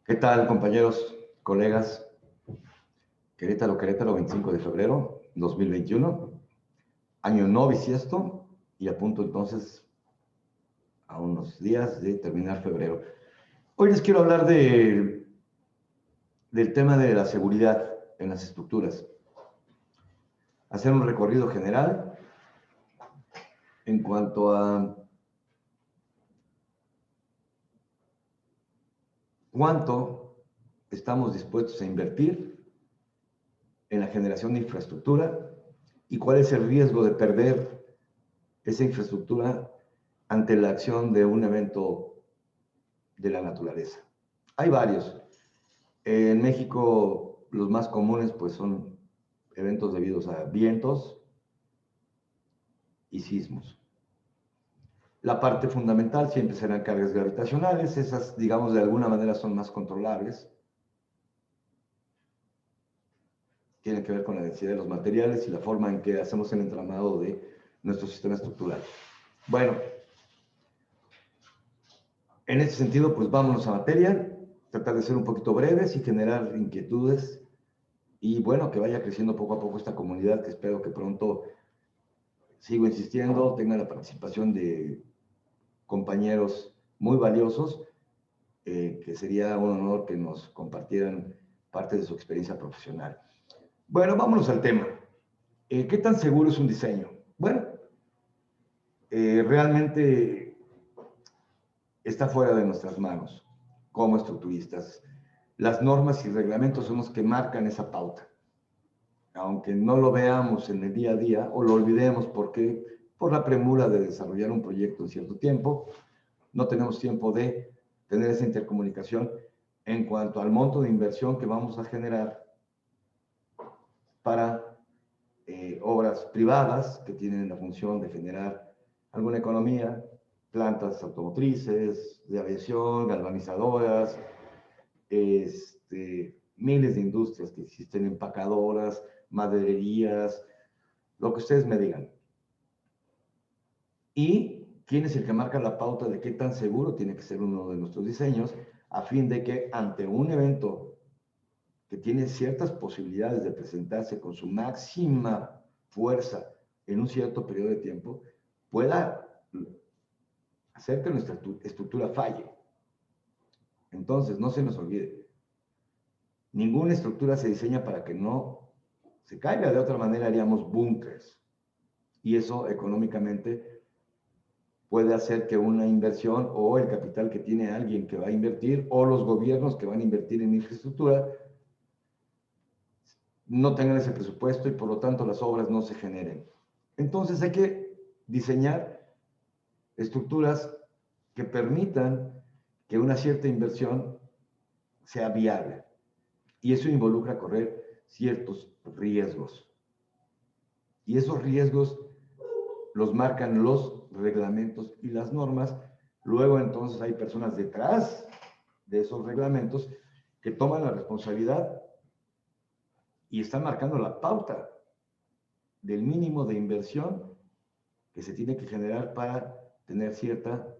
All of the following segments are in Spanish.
¿Qué tal, compañeros, colegas? Querétaro, Querétaro, 25 de febrero 2021, año no bisiesto y a punto entonces a unos días de terminar febrero. Hoy les quiero hablar del tema de la seguridad en las estructuras. Hacer un recorrido general en cuanto a cuánto estamos dispuestos a invertir en la generación de infraestructura y cuál es el riesgo de perder esa infraestructura ante la acción de un evento de la naturaleza. Hay varios. En México los más comunes pues son eventos debidos a vientos y sismos. La parte fundamental siempre serán cargas gravitacionales, esas digamos de alguna manera son más controlables. Tienen que ver con la densidad de los materiales y la forma en que hacemos el entramado de nuestro sistema estructural. Bueno, en este sentido, pues vámonos a materia, tratar de ser un poquito breves y generar inquietudes y bueno, que vaya creciendo poco a poco esta comunidad que espero que pronto, sigo insistiendo, tenga la participación de compañeros muy valiosos, que sería un honor que nos compartieran parte de su experiencia profesional. Bueno, vámonos al tema. ¿Qué tan seguro es un diseño? Bueno, realmente está fuera de nuestras manos como estructuristas. Las normas y reglamentos son los que marcan esa pauta. Aunque no lo veamos en el día a día o lo olvidemos porque por la premura de desarrollar un proyecto en cierto tiempo, no tenemos tiempo de tener esa intercomunicación en cuanto al monto de inversión que vamos a generar para obras privadas que tienen la función de generar alguna economía, plantas automotrices, de aviación, galvanizadoras, miles de industrias que existen, empacadoras, madererías, lo que ustedes me digan. ¿Y quién es el que marca la pauta de qué tan seguro tiene que ser uno de nuestros diseños a fin de que ante un evento que tiene ciertas posibilidades de presentarse con su máxima fuerza en un cierto periodo de tiempo, pueda hacer que nuestra estructura falle? Entonces, no se nos olvide, ninguna estructura se diseña para que no se caiga. De otra manera haríamos búnkers. Y eso económicamente puede hacer que una inversión o el capital que tiene alguien que va a invertir o los gobiernos que van a invertir en infraestructura no tengan ese presupuesto y por lo tanto las obras no se generen. Entonces hay que diseñar estructuras que permitan que una cierta inversión sea viable. Y eso involucra correr ciertos riesgos. Y esos riesgos los marcan los reglamentos y las normas. Luego entonces hay personas detrás de esos reglamentos que toman la responsabilidad y están marcando la pauta del mínimo de inversión que se tiene que generar para tener cierta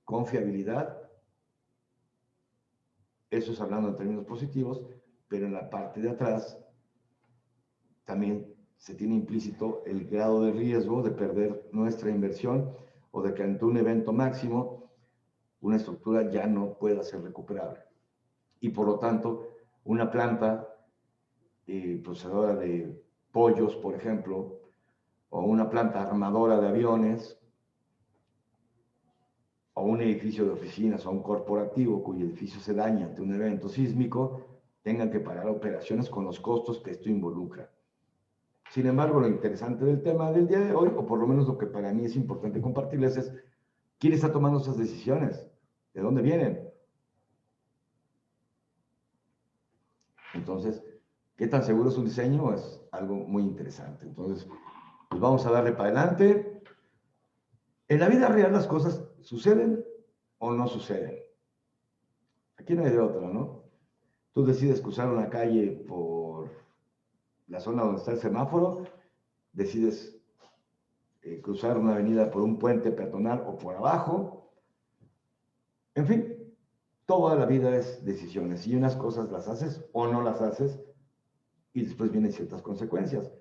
confiabilidad. Eso es hablando en términos positivos, pero en la parte de atrás también se tiene implícito el grado de riesgo de perder nuestra inversión o de que ante un evento máximo una estructura ya no pueda ser recuperable. Y por lo tanto, una planta procesadora de pollos, por ejemplo, o una planta armadora de aviones, o un edificio de oficinas o un corporativo cuyo edificio se daña ante un evento sísmico, tengan que parar operaciones con los costos que esto involucra. Sin embargo, lo interesante del tema del día de hoy, o por lo menos lo que para mí es importante compartirles, es quién está tomando esas decisiones, de dónde vienen. Entonces, ¿qué tan seguro es un diseño? Es algo muy interesante. Entonces, pues vamos a darle para adelante. En la vida real las cosas suceden o no suceden. Aquí no hay de otra, ¿no? Tú decides cruzar una calle por la zona donde está el semáforo, decides cruzar una avenida por un puente peatonal o por abajo. En fin, toda la vida es decisiones, y unas cosas las haces o no las haces, y después vienen ciertas consecuencias.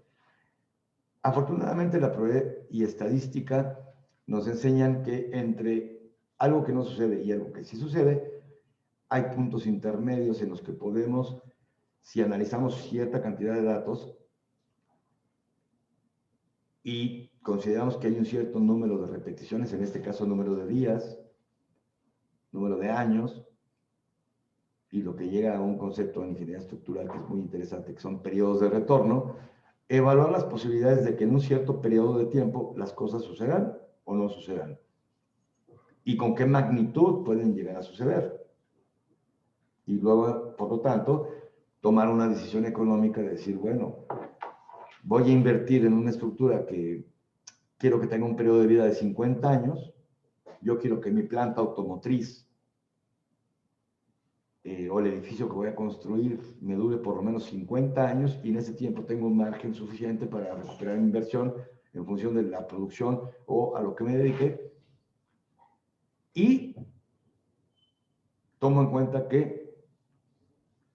Afortunadamente, la probabilidad y estadística nos enseñan que entre algo que no sucede y algo que sí sucede, hay puntos intermedios en los que podemos, si analizamos cierta cantidad de datos y consideramos que hay un cierto número de repeticiones, en este caso número de días, número de años, y lo que llega a un concepto en ingeniería estructural que es muy interesante, que son periodos de retorno, evaluar las posibilidades de que en un cierto periodo de tiempo las cosas sucedan o no sucedan, y con qué magnitud pueden llegar a suceder. Y luego, por lo tanto, tomar una decisión económica de decir, bueno, voy a invertir en una estructura que quiero que tenga un periodo de vida de 50 años, yo quiero que mi planta automotriz o el edificio que voy a construir me dure por lo menos 50 años, y en ese tiempo tengo un margen suficiente para recuperar mi inversión en función de la producción o a lo que me dedique, y tomo en cuenta que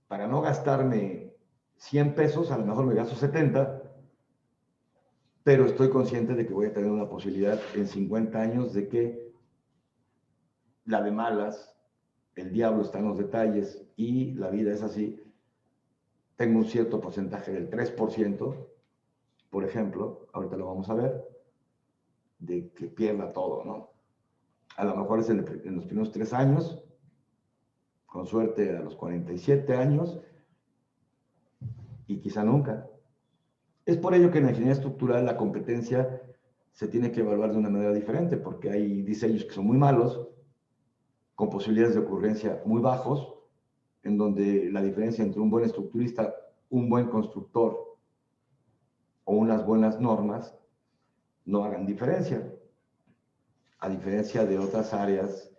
para no gastarme 100 pesos, a lo mejor me gasto 70, pero estoy consciente de que voy a tener una posibilidad en 50 años de que la de malas, el diablo está en los detalles y la vida es así, tengo un cierto porcentaje del 3%, por ejemplo, ahorita lo vamos a ver, de que pierda todo, ¿no? A lo mejor es en los primeros 3 años, con suerte a los 47 años, y quizá nunca. Es por ello que en la ingeniería estructural la competencia se tiene que evaluar de una manera diferente, porque hay diseños que son muy malos, con posibilidades de ocurrencia muy bajos, en donde la diferencia entre un buen estructurista, un buen constructor o unas buenas normas no hagan diferencia, a diferencia de otras áreas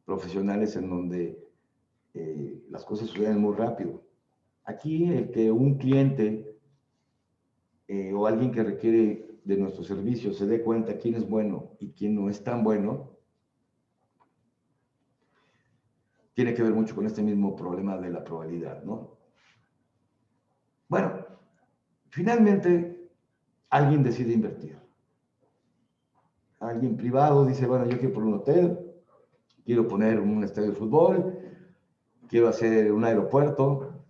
profesionales en donde las cosas suceden muy rápido. Aquí el que un cliente o alguien que requiere de nuestros servicios se dé cuenta quién es bueno y quién no es tan bueno, tiene que ver mucho con este mismo problema de la probabilidad, ¿no? Bueno, finalmente alguien decide invertir. Alguien privado dice, bueno, yo quiero poner un hotel, quiero poner un estadio de fútbol, quiero hacer un aeropuerto,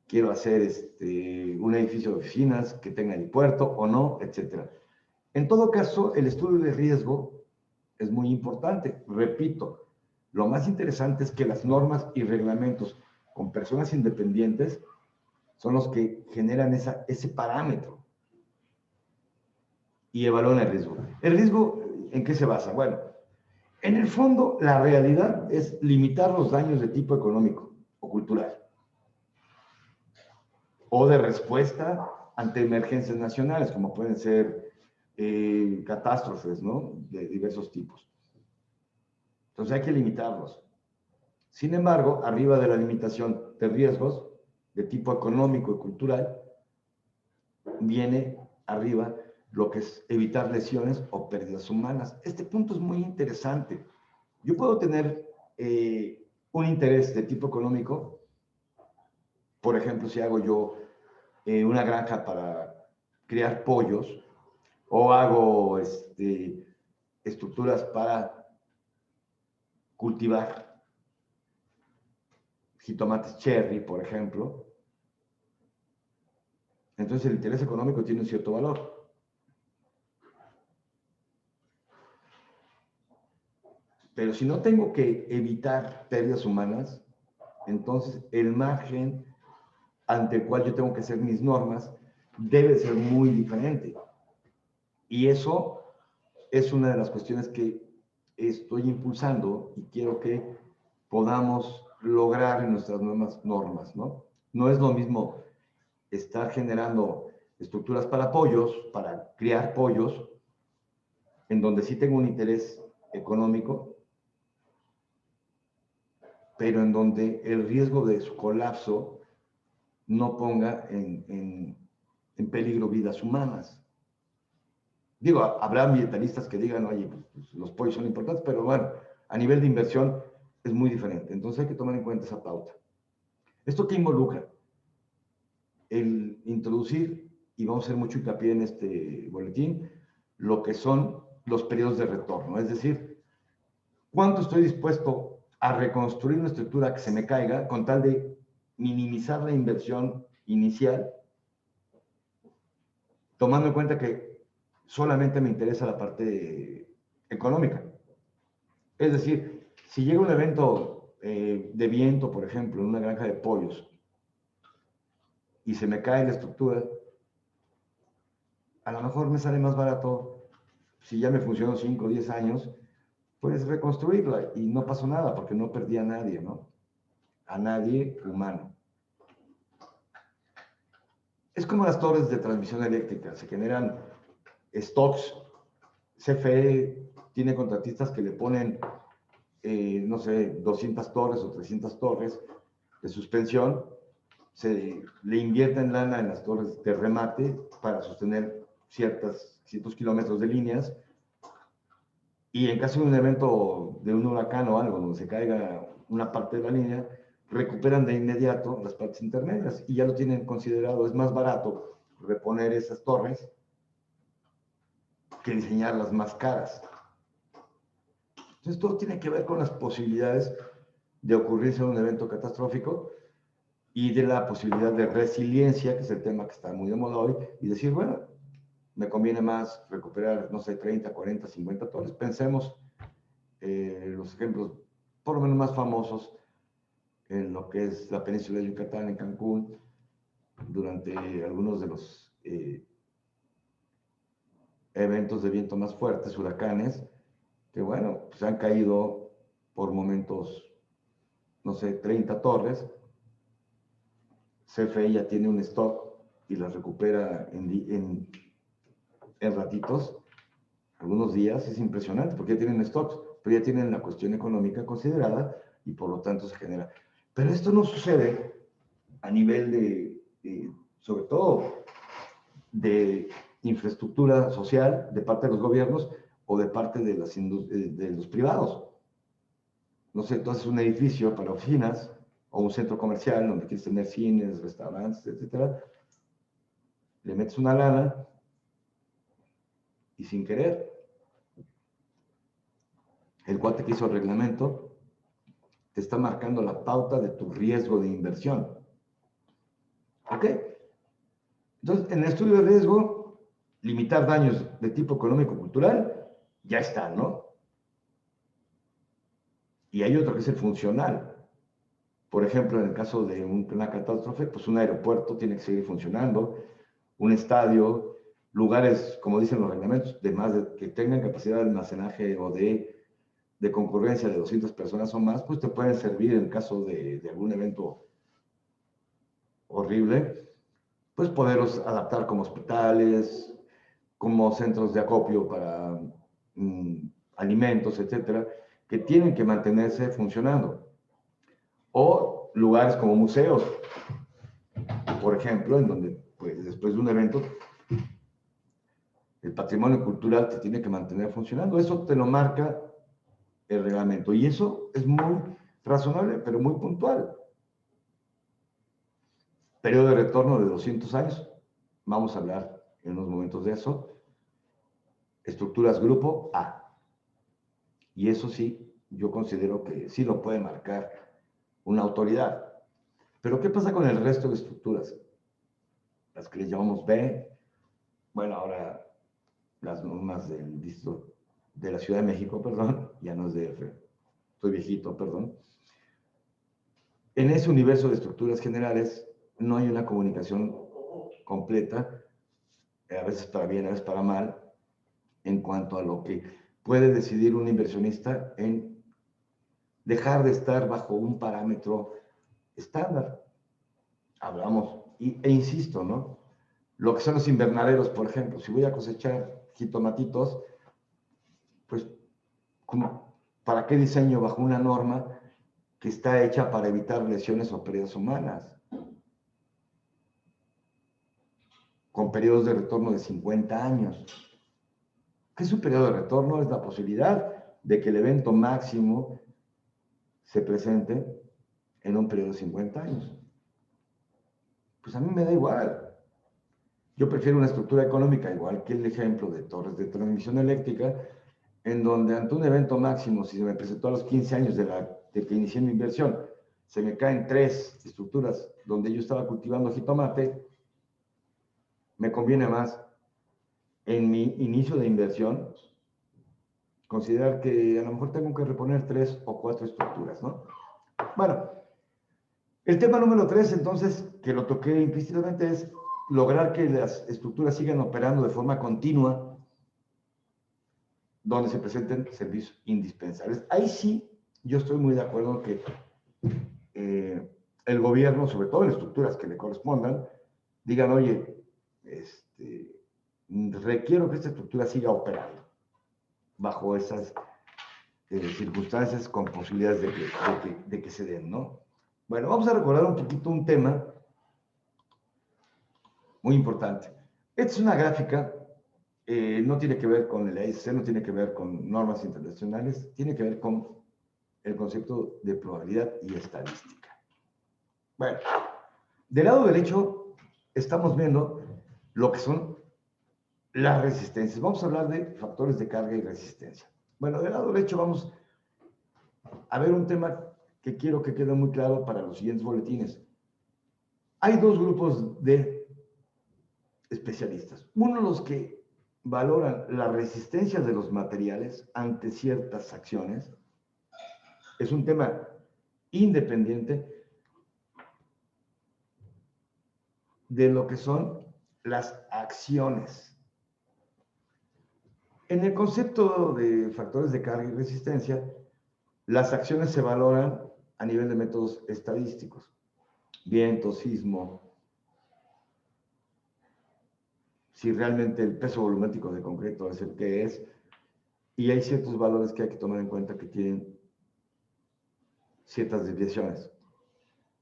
quiero hacer un edificio de oficinas que tenga helipuerto o no, etc. En todo caso, el estudio de riesgo es muy importante. Repito, lo más interesante es que las normas y reglamentos con personas independientes son los que generan ese parámetro y evalúan el riesgo. ¿El riesgo en qué se basa? Bueno, en el fondo, la realidad es limitar los daños de tipo económico o cultural, o de respuesta ante emergencias nacionales, como pueden ser catástrofes, ¿no? De diversos tipos. Entonces hay que limitarlos. Sin embargo, arriba de la limitación de riesgos de tipo económico y cultural, viene arriba lo que es evitar lesiones o pérdidas humanas. Este punto es muy interesante. Yo puedo tener un interés de tipo económico, por ejemplo, si hago yo una granja para criar pollos, o hago estructuras para cultivar jitomates cherry, por ejemplo. Entonces el interés económico tiene un cierto valor. Pero si no tengo que evitar pérdidas humanas, entonces el margen ante el cual yo tengo que hacer mis normas debe ser muy diferente. Y eso es una de las cuestiones que estoy impulsando y quiero que podamos lograr en nuestras nuevas normas, ¿no? No es lo mismo estar generando estructuras para pollos, para criar pollos, en donde sí tengo un interés económico, pero en donde el riesgo de su colapso no ponga en peligro vidas humanas. Digo, habrá ambientalistas que digan, oye, pues, los pollos son importantes, pero bueno, a nivel de inversión es muy diferente. Entonces hay que tomar en cuenta esa pauta. ¿Esto qué involucra? El introducir, y vamos a hacer mucho hincapié en este boletín, lo que son los periodos de retorno. Es decir, ¿cuánto estoy dispuesto a reconstruir una estructura que se me caiga con tal de minimizar la inversión inicial, tomando en cuenta que solamente me interesa la parte económica? Es decir, si llega un evento de viento, por ejemplo, en una granja de pollos, y se me cae la estructura, a lo mejor me sale más barato, si ya me funcionó 5 o 10 años, pues reconstruirla y no pasó nada porque no perdí a nadie, ¿no? A nadie humano. Es como las torres de transmisión eléctrica, se generan stocks. CFE tiene contratistas que le ponen, no sé, 200 torres o 300 torres de suspensión, le invierten lana en las torres de remate para sostener ciertos kilómetros de líneas, y en caso de un evento de un huracán o algo donde se caiga una parte de la línea, recuperan de inmediato las partes intermedias y ya lo tienen considerado. Es más barato reponer esas torres que diseñar las más caras. Entonces todo tiene que ver con las posibilidades de ocurrirse un evento catastrófico y de la posibilidad de resiliencia, que es el tema que está muy de moda hoy, y decir, bueno, me conviene más recuperar, no sé, 30, 40, 50 torres. Pensemos los ejemplos por lo menos más famosos en lo que es la península de Yucatán, en Cancún, durante algunos de los eventos de viento más fuertes, huracanes, que bueno, pues han caído por momentos, no sé, 30 torres. CFE ya tiene un stock y las recupera en ratitos, algunos días. Es impresionante porque ya tienen stocks, pero ya tienen la cuestión económica considerada y por lo tanto se genera. Pero esto no sucede a nivel sobre todo, de infraestructura social de parte de los gobiernos o de parte de los privados. No sé, entonces un edificio para oficinas o un centro comercial donde quieres tener cines, restaurantes, etcétera, le metes una lana y sin querer, el cuate que hizo el reglamento te está marcando la pauta de tu riesgo de inversión. ¿Ok? Entonces, en el estudio de riesgo, limitar daños de tipo económico-cultural, ya está, ¿no? Y hay otro que es el funcional. Por ejemplo, en el caso de una catástrofe, pues un aeropuerto tiene que seguir funcionando, un estadio, lugares, como dicen los reglamentos, que tengan capacidad de almacenaje o de concurrencia de 200 personas o más, pues te pueden servir en caso de algún evento horrible, pues poderlos adaptar como hospitales, como centros de acopio para alimentos, etcétera, que tienen que mantenerse funcionando. O lugares como museos, por ejemplo, en donde, pues, después de un evento, el patrimonio cultural te tiene que mantener funcionando. Eso te lo marca el reglamento. Y eso es muy razonable, pero muy puntual. Periodo de retorno de 200 años. Vamos a hablar en unos momentos de eso. Estructuras grupo A. Y eso sí, yo considero que sí lo puede marcar una autoridad. Pero ¿qué pasa con el resto de estructuras? Las que le llamamos B, bueno, ahora las normas del distrito de la Ciudad de México, perdón, ya no es DF, estoy viejito, perdón. En ese universo de estructuras generales no hay una comunicación completa, a veces para bien, a veces para mal, en cuanto a lo que puede decidir un inversionista en dejar de estar bajo un parámetro estándar. Hablamos, e insisto, ¿no? Lo que son los invernaderos, por ejemplo, si voy a cosechar jitomatitos, pues, ¿para qué diseño bajo una norma que está hecha para evitar lesiones o pérdidas humanas? Con periodos de retorno de 50 años. ¿Qué es un periodo de retorno? Es la posibilidad de que el evento máximo se presente en un periodo de 50 años. Pues a mí me da igual. Yo prefiero una estructura económica, igual que el ejemplo de torres de transmisión eléctrica, en donde ante un evento máximo, si se me presentó a los 15 años de que inicié mi inversión, se me caen 3 estructuras donde yo estaba cultivando jitomate, me conviene más en mi inicio de inversión considerar que a lo mejor tengo que reponer 3 o 4 estructuras, ¿no? Bueno, el tema número 3, entonces, que lo toqué implícitamente, es lograr que las estructuras sigan operando de forma continua donde se presenten servicios indispensables. Ahí sí, yo estoy muy de acuerdo en que el gobierno, sobre todo en estructuras que le correspondan, digan, oye, requiero que esta estructura siga operando bajo esas circunstancias con posibilidades de que se den, ¿no? Bueno, vamos a recordar un poquito un tema muy importante. Esta es una gráfica, no tiene que ver con el AIC, no tiene que ver con normas internacionales, tiene que ver con el concepto de probabilidad y estadística. Bueno, del lado derecho estamos viendo lo que son las resistencias. Vamos a hablar de factores de carga y resistencia. Bueno, del lado derecho vamos a ver un tema que quiero que quede muy claro para los siguientes boletines. Hay 2 grupos de especialistas. Uno, los que valoran la resistencia de los materiales ante ciertas acciones. Es un tema independiente de lo que son las acciones. En el concepto de factores de carga y resistencia, las acciones se valoran a nivel de métodos estadísticos. Viento, sismo, si realmente el peso volumétrico de concreto es el que es, y hay ciertos valores que hay que tomar en cuenta que tienen ciertas desviaciones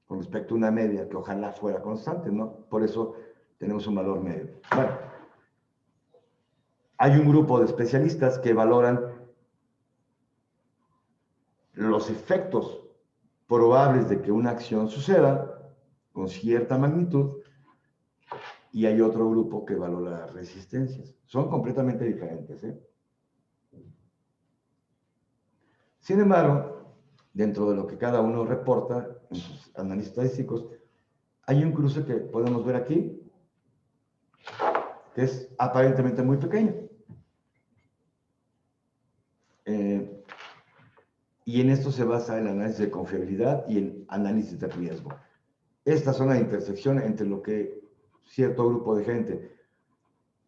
con respecto a una media que ojalá fuera constante, ¿no? Por eso tenemos un valor medio. Bueno, hay un grupo de especialistas que valoran los efectos probables de que una acción suceda con cierta magnitud, y hay otro grupo que valora las resistencias. Son completamente diferentes, ¿eh? Sin embargo, dentro de lo que cada uno reporta en sus análisis estadísticos, hay un cruce que podemos ver aquí, que es aparentemente muy pequeño. Y en esto se basa el análisis de confiabilidad y el análisis de riesgo. Esta zona de intersección entre lo que cierto grupo de gente,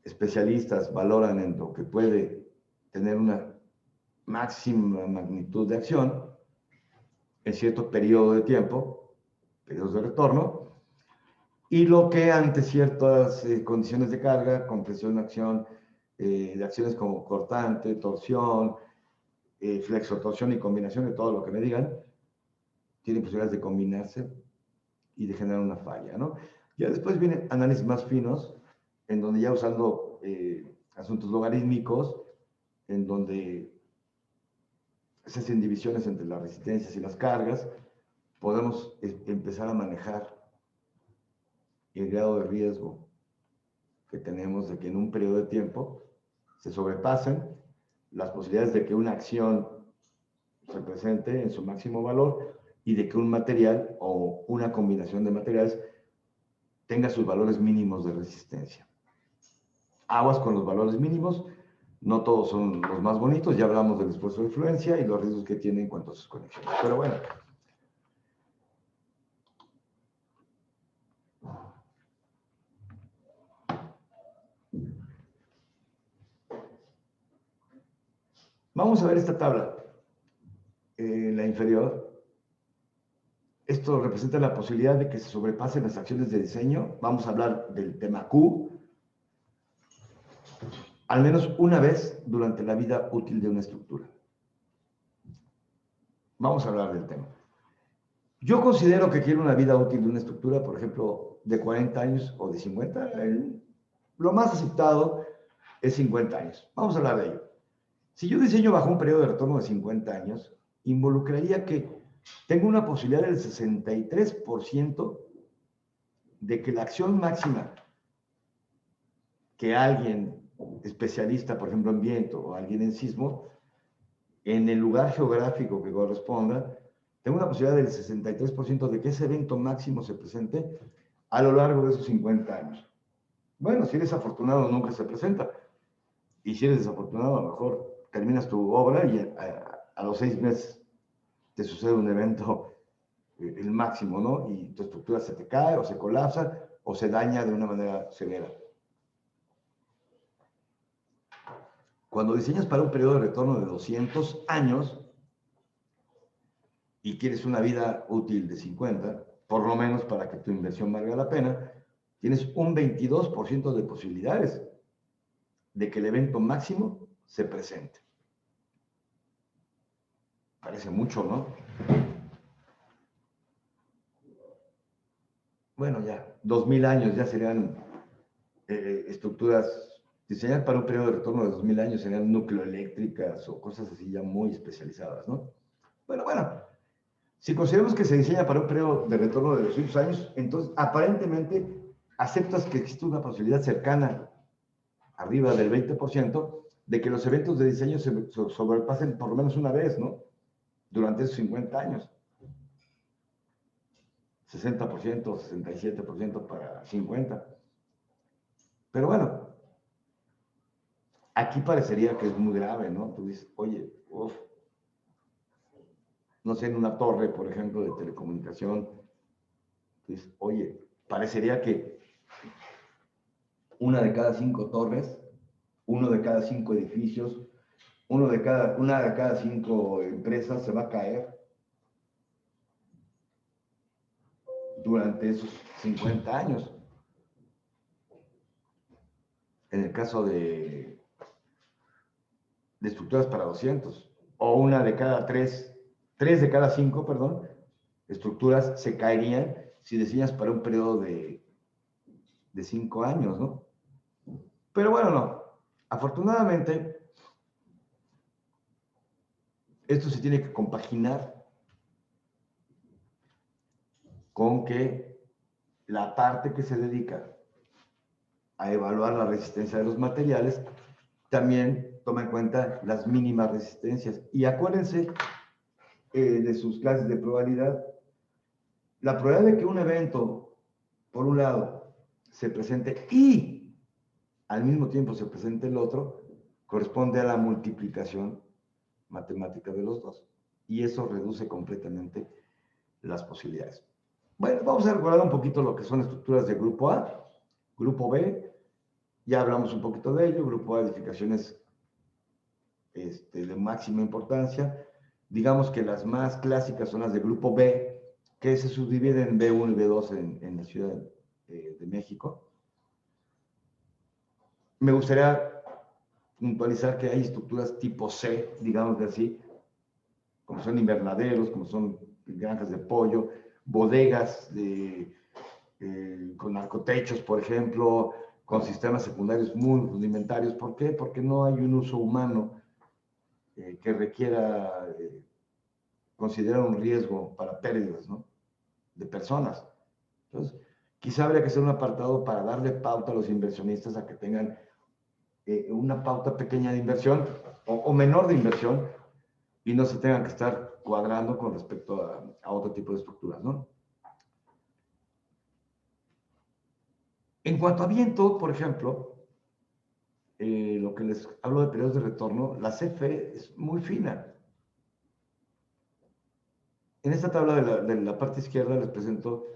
especialistas, valoran en lo que puede tener una máxima magnitud de acción en cierto periodo de tiempo, periodos de retorno, y lo que ante ciertas condiciones de carga, compresión de acción, de acciones como cortante, torsión, flexotorsión y combinación de todo lo que me digan, tienen posibilidades de combinarse y de generar una falla, ¿no? Ya después vienen análisis más finos, en donde ya usando asuntos logarítmicos, en donde se hacen divisiones entre las resistencias y las cargas, podemos empezar a manejar el grado de riesgo que tenemos de que en un periodo de tiempo se sobrepasen las posibilidades de que una acción se presente en su máximo valor y de que un material o una combinación de materiales tenga sus valores mínimos de resistencia. Aguas con los valores mínimos, no todos son los más bonitos, ya hablamos del esfuerzo de influencia y los riesgos que tiene en cuanto a sus conexiones. Pero bueno. Vamos a ver esta tabla, la inferior. Esto representa la posibilidad de que se sobrepasen las acciones de diseño. Vamos a hablar del tema Q, al menos una vez durante la vida útil de una estructura. Vamos a hablar del tema. Yo considero que quiero una vida útil de una estructura, por ejemplo, de 40 años o de 50. Lo más aceptado es 50 años. Vamos a hablar de ello. Si yo diseño bajo un periodo de retorno de 50 años, involucraría que tengo una posibilidad del 63% de que la acción máxima que alguien especialista, por ejemplo, en viento o alguien en sismo, en el lugar geográfico que corresponda, tengo una posibilidad del 63% de que ese evento máximo se presente a lo largo de esos 50 años. Bueno, si eres afortunado, nunca se presenta. Y si eres desafortunado, a lo mejor terminas tu obra y a los 6 meses te sucede un evento, el máximo, ¿no? Y tu estructura se te cae o se colapsa o se daña de una manera severa. Cuando diseñas para un periodo de retorno de 200 años y quieres una vida útil de 50, por lo menos para que tu inversión valga la pena, tienes un 22% de posibilidades de que el evento máximo se presente. Parece mucho, ¿no? Bueno, ya, 2000 años ya serían estructuras. Diseñar para un periodo de retorno de 2000 años serían nucleoeléctricas o cosas así ya muy especializadas, ¿no? Bueno, si consideramos que se diseña para un periodo de retorno de 200 años, entonces aparentemente aceptas que existe una posibilidad cercana, arriba del 20%, de que los eventos de diseño se sobrepasen por lo menos una vez, ¿no? Durante esos 50 años. 60%, 67% para 50%. Pero bueno, aquí parecería que es muy grave, ¿no? Tú dices, oye, no sé, en una torre, por ejemplo, de telecomunicación, tú dices, oye, parecería que una de cada 5 torres, uno de cada 5 edificios, una de cada 5 empresas se va a caer durante esos 50 años. En el caso de estructuras para 200, o una de cada 3 de cada 5, perdón, estructuras se caerían si diseñas para un periodo de 5 años, ¿no? Pero bueno, no. Afortunadamente, esto se tiene que compaginar con que la parte que se dedica a evaluar la resistencia de los materiales también toma en cuenta las mínimas resistencias. Y acuérdense de sus clases de probabilidad. La probabilidad de que un evento, por un lado, se presente y al mismo tiempo se presente el otro, corresponde a la multiplicación matemática de los dos. Y eso reduce completamente las posibilidades. Bueno, vamos a recordar un poquito lo que son estructuras de grupo A, grupo B, ya hablamos un poquito de ello, grupo A, edificaciones de máxima importancia. Digamos que las más clásicas son las de grupo B, que se subdividen en B1 y B2 en la Ciudad de México. Me gustaría puntualizar que hay estructuras tipo C, digamos de así, como son invernaderos, como son granjas de pollo, bodegas con narcotechos, por ejemplo, con sistemas secundarios muy rudimentarios. ¿Por qué? Porque no hay un uso humano que requiera considerar un riesgo para pérdidas, ¿no? De personas. Entonces, quizá habría que hacer un apartado para darle pauta a los inversionistas a que tengan una pauta pequeña de inversión o menor de inversión y no se tengan que estar cuadrando con respecto a otro tipo de estructuras, ¿no? En cuanto a viento, por ejemplo, lo que les hablo de periodos de retorno, la CFE es muy fina. En esta tabla de la parte izquierda les presento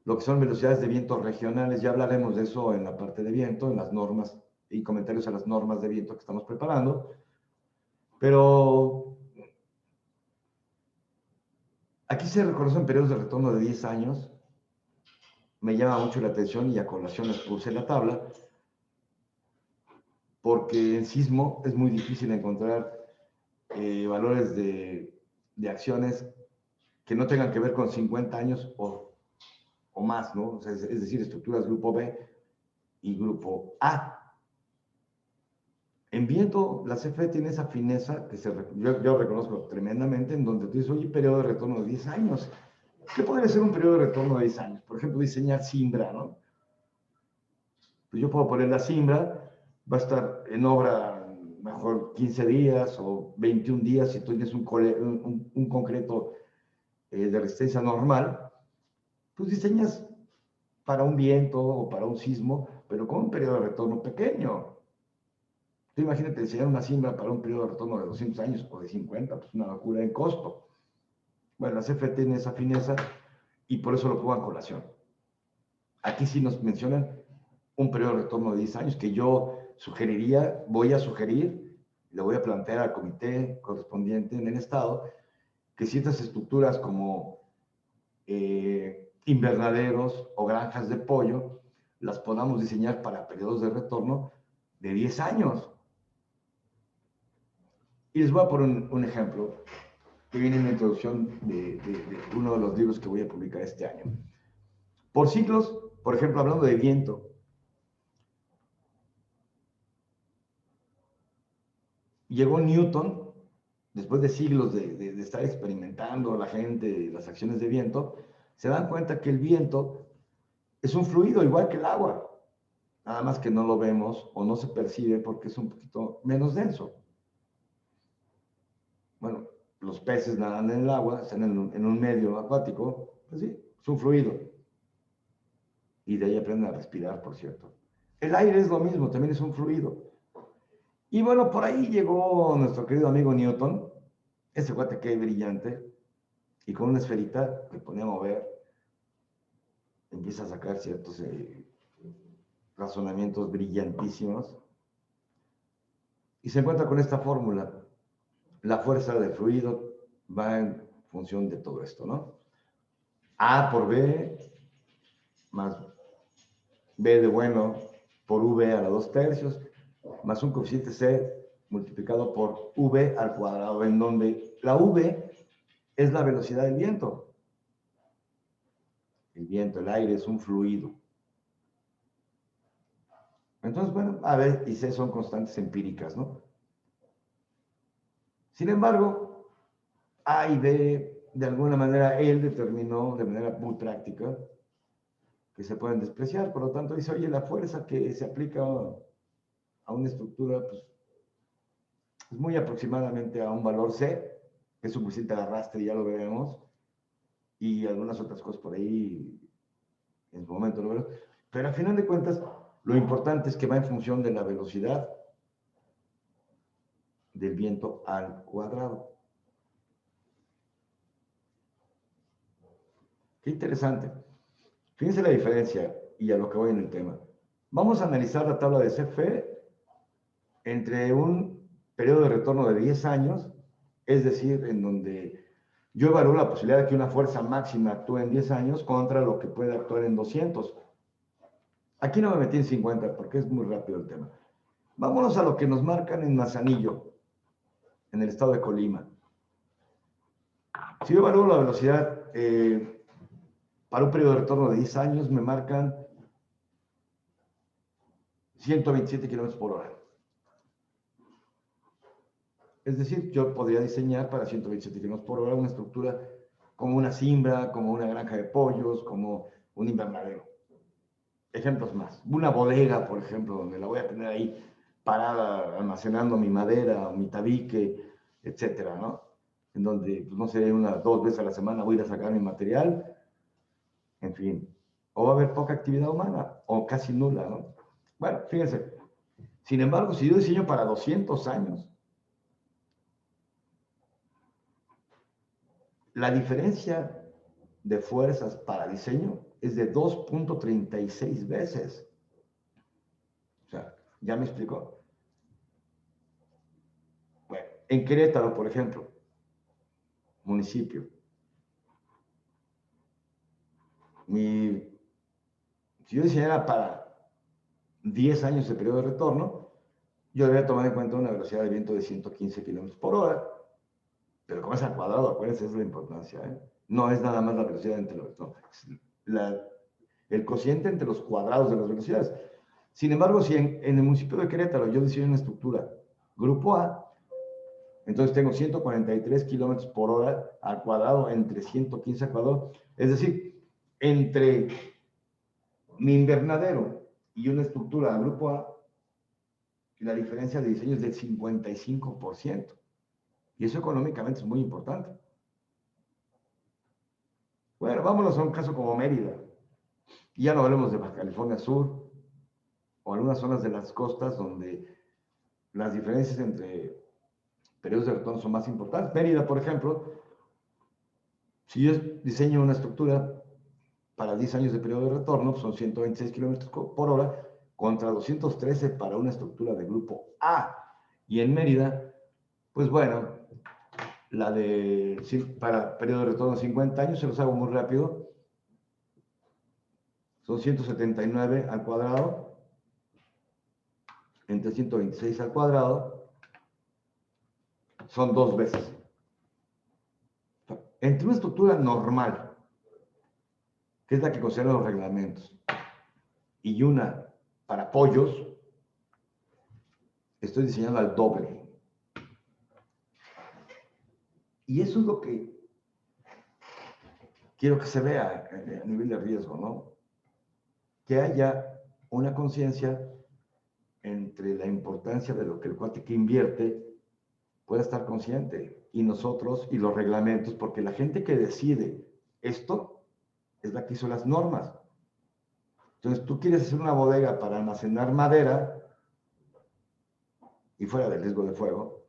lo que son velocidades de viento regionales. Ya hablaremos de eso en la parte de viento, en las normas y comentarios a las normas de viento que estamos preparando. Pero aquí se reconocen periodos de retorno de 10 años. Me llama mucho la atención y a colación les puse la tabla, porque en sismo es muy difícil encontrar valores de acciones que no tengan que ver con 50 años o más, ¿no? O sea, es decir, estructuras grupo B y grupo A. En viento, la CFE tiene esa fineza que yo reconozco tremendamente, en donde tú dices, oye, periodo de retorno de 10 años. ¿Qué podría ser un periodo de retorno de 10 años? Por ejemplo, diseñar Simbra, ¿no? Pues yo puedo poner la Simbra, va a estar en obra mejor 15 días o 21 días si tú tienes un concreto de resistencia normal, pues diseñas para un viento o para un sismo, pero con un periodo de retorno pequeño. Tú imagínate diseñar una Simbra para un periodo de retorno de 200 años o de 50, pues una locura en costo. Bueno, la CFE tiene esa fineza y por eso lo pongo a colación. Aquí sí nos mencionan un periodo de retorno de 10 años que yo sugeriría, voy a sugerir, le voy a plantear al comité correspondiente en el estado, que ciertas estructuras como invernaderos o granjas de pollo las podamos diseñar para periodos de retorno de 10 años. Y les voy a poner un ejemplo que viene en la introducción de uno de los libros que voy a publicar este año. Por ciclos, por ejemplo, hablando de viento, llegó Newton, después de siglos de estar experimentando la gente las acciones de viento, se dan cuenta que el viento es un fluido igual que el agua, nada más que no lo vemos o no se percibe porque es un poquito menos denso. Bueno, los peces nadan en el agua, están en un medio acuático, pues sí, es un fluido. Y de ahí aprenden a respirar, por cierto. El aire es lo mismo, también es un fluido. Y bueno, por ahí llegó nuestro querido amigo Newton, ese cuate que es brillante, y con una esferita que pone a mover, empieza a sacar ciertos razonamientos brillantísimos, y se encuentra con esta fórmula. La fuerza del fluido va en función de todo esto, ¿no? A por B más B de bueno por V a la 2/3 más un coeficiente C multiplicado por V al cuadrado, en donde la V es la velocidad del viento. El viento, el aire es un fluido. Entonces, bueno, A, B y C son constantes empíricas, ¿no? Sin embargo, A y B, de alguna manera, él determinó de manera muy práctica que se pueden despreciar. Por lo tanto, dice, oye, la fuerza que se aplica a una estructura, pues, es muy aproximadamente a un valor C, que es un coeficiente de arrastre, ya lo veremos, y algunas otras cosas por ahí, en su momento lo veremos. Pero al final de cuentas, lo importante es que va en función de la velocidad del viento al cuadrado. Qué interesante. Fíjense la diferencia y a lo que voy en el tema. Vamos a analizar la tabla de CFE entre un periodo de retorno de 10 años, es decir, en donde yo evalúo la posibilidad de que una fuerza máxima actúe en 10 años contra lo que puede actuar en 200. Aquí no me metí en 50 porque es muy rápido el tema. Vámonos a lo que nos marcan en Manzanillo, en el estado de Colima. Si yo evalúo la velocidad para un periodo de retorno de 10 años, me marcan 127 kilómetros por hora. Es decir, yo podría diseñar para 127 kilómetros por hora una estructura como una Simbra, como una granja de pollos, como un invernadero. Ejemplos más. Una bodega, por ejemplo, donde la voy a tener ahí parada, almacenando mi madera, mi tabique, etcétera, ¿no? En donde, pues, no sé, 2 veces a la semana voy a ir a sacar mi material, en fin. O va a haber poca actividad humana, o casi nula, ¿no? Bueno, fíjense. Sin embargo, si yo diseño para 200 años, la diferencia de fuerzas para diseño es de 2.36 veces. O sea, ¿ya me explicó? Bueno, en Querétaro, por ejemplo, municipio, si yo diseñara para 10 años de periodo de retorno, yo debería tomar en cuenta una velocidad de viento de 115 kilómetros por hora, pero como es al cuadrado, acuérdense, esa es la importancia, ¿eh? No es nada más la velocidad entre los, no, es el cociente entre los cuadrados de las velocidades. Sin embargo, si en el municipio de Querétaro yo diseño una estructura grupo A, entonces tengo 143 kilómetros por hora al cuadrado entre 115 al cuadrado. Es decir, entre mi invernadero y una estructura de grupo A, la diferencia de diseño es del 55%. Y eso económicamente es muy importante. Bueno, vámonos a un caso como Mérida. Y ya no hablemos de Baja California Sur o algunas zonas de las costas donde las diferencias entre periodos de retorno son más importantes. Mérida, por ejemplo, si yo diseño una estructura para 10 años de periodo de retorno, son 126 kilómetros por hora contra 213 para una estructura de grupo A. Y en Mérida, pues bueno, la de para periodo de retorno 50 años, se los hago muy rápido, son 179 al cuadrado, entre 126 al cuadrado, son 2 veces. Entre una estructura normal, que es la que consideran los reglamentos, y una para pollos, estoy diseñando al doble. Y eso es lo que quiero que se vea a nivel de riesgo, ¿no? Que haya una conciencia entre la importancia de lo que el cuate que invierte pueda estar consciente, y nosotros y los reglamentos, porque la gente que decide esto es la que hizo las normas. Entonces, tú quieres hacer una bodega para almacenar madera y fuera del riesgo de fuego.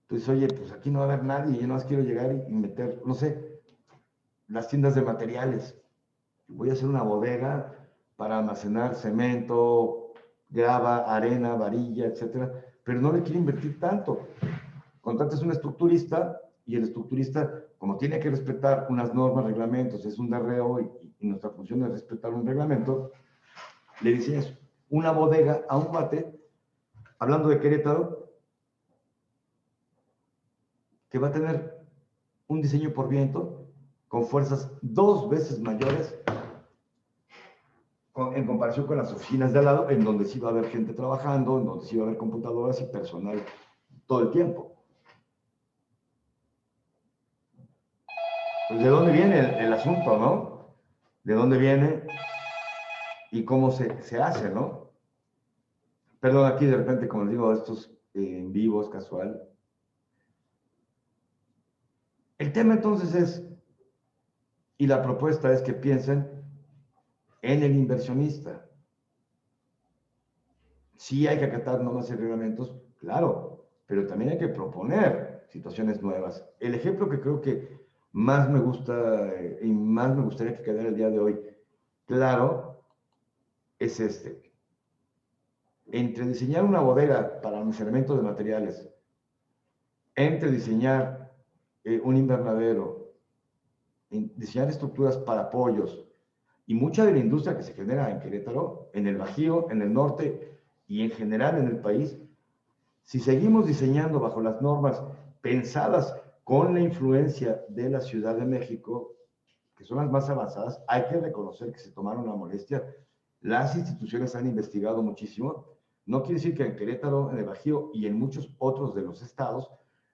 Entonces, oye, pues aquí no va a haber nadie, yo no más quiero llegar y meter, no sé, las tiendas de materiales. Voy a hacer una bodega para almacenar cemento, grava, arena, varilla, etcétera, pero no le quiero invertir tanto. Contratas un estructurista y el estructurista, como tiene que respetar unas normas, reglamentos, es un DRO y nuestra función es respetar un reglamento, le diseñas una bodega a un cuate, hablando de Querétaro, que va a tener un diseño por viento con fuerzas 2 veces mayores en comparación con las oficinas de al lado, en donde sí va a haber gente trabajando, en donde sí va a haber computadoras y personal todo el tiempo. Pues, ¿de dónde viene el asunto, no? ¿De dónde viene y cómo se hace, no? Perdón, aquí de repente, como les digo, estos en vivos, casual. El tema entonces es, y la propuesta es que piensen en el inversionista. Sí hay que acatar normas y reglamentos, claro, pero también hay que proponer situaciones nuevas. El ejemplo que creo que más me gusta y más me gustaría que quedara el día de hoy claro es este. Entre diseñar una bodega para almacenamiento de materiales, entre diseñar un invernadero, diseñar estructuras para apoyos y mucha de la industria que se genera en Querétaro, en el Bajío, en el norte y en general en el país, si seguimos diseñando bajo las normas pensadas con la influencia de la Ciudad de México, que son las más avanzadas, hay que reconocer que se tomaron la molestia. Las instituciones han investigado muchísimo. No quiere decir que en Querétaro, en el Bajío y en muchos otros de los estados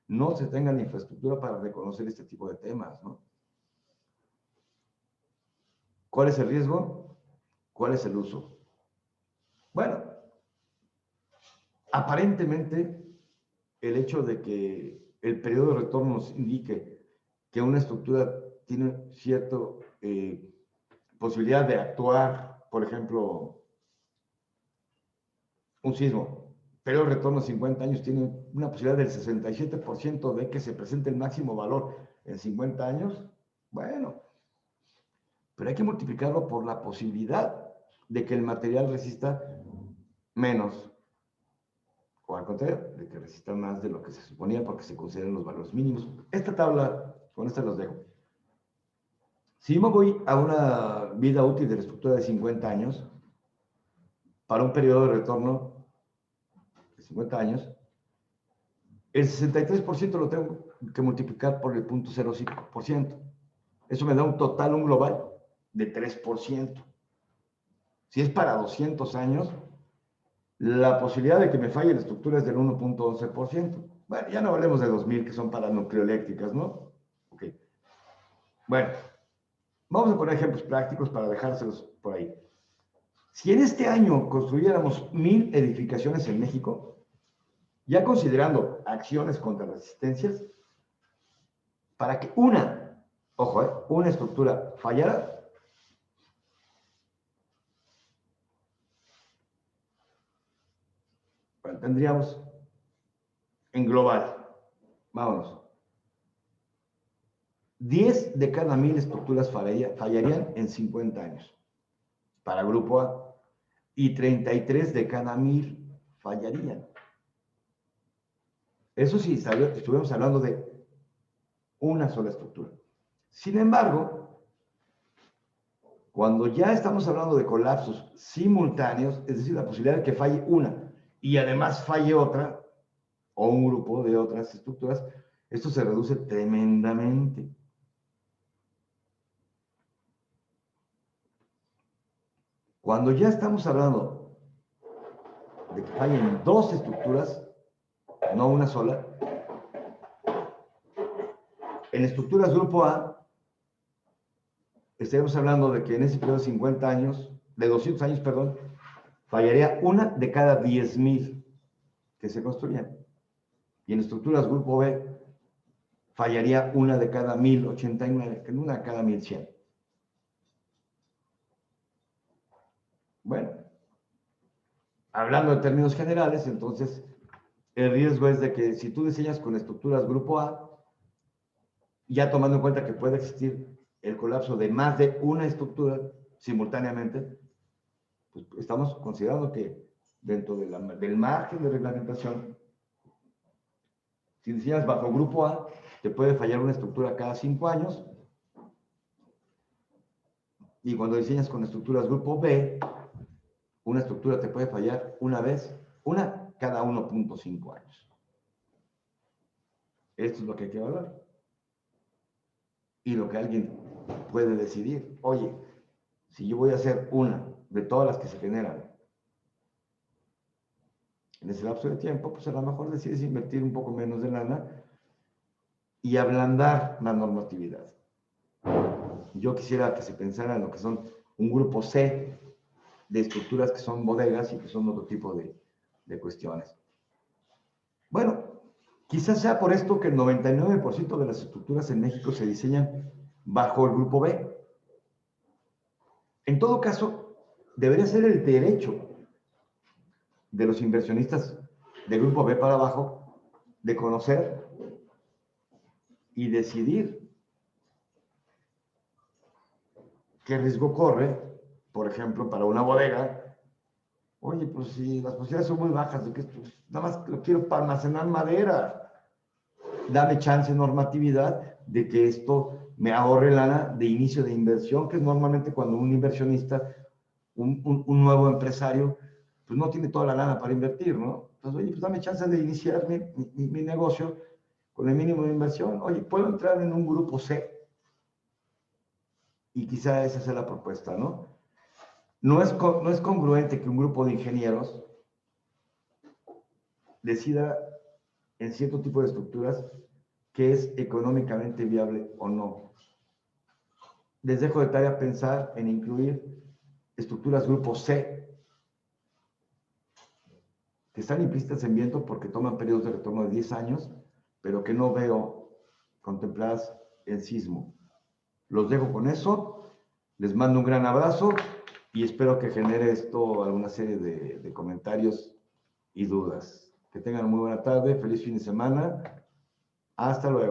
no se tenga la infraestructura para reconocer este tipo de temas, ¿no? ¿Cuál es el riesgo? ¿Cuál es el uso? Bueno, aparentemente el hecho de que el periodo de retorno nos indique que una estructura tiene cierta posibilidad de actuar, por ejemplo, un sismo, periodo de retorno de 50 años tiene una posibilidad del 67% de que se presente el máximo valor en 50 años, bueno, pero hay que multiplicarlo por la posibilidad de que el material resista menos, o al contrario, de que resista más de lo que se suponía porque se consideran los valores mínimos. Esta tabla, con esta los dejo. Si yo me voy a una vida útil de la estructura de 50 años, para un periodo de retorno de 50 años, el 63% lo tengo que multiplicar por el 0.05%. Eso me da un total, un global, de 3%. Si es para 200 años, la posibilidad de que me falle la estructura es del 1.11%. Bueno, ya no hablemos de 2000, que son para nucleoeléctricas, ¿no? Ok. Bueno, vamos a poner ejemplos prácticos para dejárselos por ahí. Si en este año construyéramos 1000 edificaciones en México, ya considerando acciones contra resistencias, para que una estructura fallara, bueno, tendríamos en global, vámonos, 10 de cada 1000 estructuras fallarían en 50 años para grupo A y 33 de cada 1000 fallarían. Eso sí, estuvimos hablando de una sola estructura. Sin embargo, cuando ya estamos hablando de colapsos simultáneos, es decir, la posibilidad de que falle una y además falle otra, o un grupo de otras estructuras, esto se reduce tremendamente. Cuando ya estamos hablando de que fallen dos estructuras, no una sola, en estructuras grupo A, estaríamos hablando de que en ese periodo de 50 años, de 200 años, perdón, fallaría una de cada 10,000 que se construyan. Y en estructuras grupo B, fallaría una de cada 1089, que una de cada 1100. Bueno, hablando de términos generales, entonces, el riesgo es de que si tú diseñas con estructuras grupo A, ya tomando en cuenta que puede existir el colapso de más de una estructura simultáneamente, pues estamos considerando que dentro del margen de reglamentación, si diseñas bajo grupo A, te puede fallar una estructura cada 5 años, y cuando diseñas con estructuras grupo B, una estructura te puede fallar una cada 1.5 años. Esto es lo que hay que evaluar. Y lo que alguien puede decidir, oye, si yo voy a hacer una de todas las que se generan en ese lapso de tiempo, pues a lo mejor decides invertir un poco menos de lana y ablandar la normatividad. Yo quisiera que se pensara en lo que son un grupo C de estructuras que son bodegas y que son otro tipo de cuestiones. Bueno, quizás sea por esto que el 99% de las estructuras en México se diseñan bajo el grupo B. En todo caso, debería ser el derecho de los inversionistas del grupo B para abajo de conocer y decidir qué riesgo corre, por ejemplo, para una bodega. Oye, pues si las posibilidades son muy bajas de que esto, nada más lo quiero para almacenar madera, dame chance, normatividad, de que esto me ahorre lana de inicio de inversión, que es normalmente cuando un inversionista, un nuevo empresario, pues no tiene toda la lana para invertir, ¿no? Entonces, oye, pues dame chance de iniciar mi negocio con el mínimo de inversión. Oye, puedo entrar en un grupo C. Y quizá esa sea la propuesta, ¿no? No es congruente que un grupo de ingenieros decida en cierto tipo de estructuras que es económicamente viable o no. Les dejo de tarea pensar en incluir estructuras grupo C, que están implícitas en viento porque toman periodos de retorno de 10 años, pero que no veo contempladas en sismo. Los dejo con eso, les mando un gran abrazo y espero que genere esto alguna serie de comentarios y dudas. Que tengan muy buena tarde, feliz fin de semana. Hasta luego.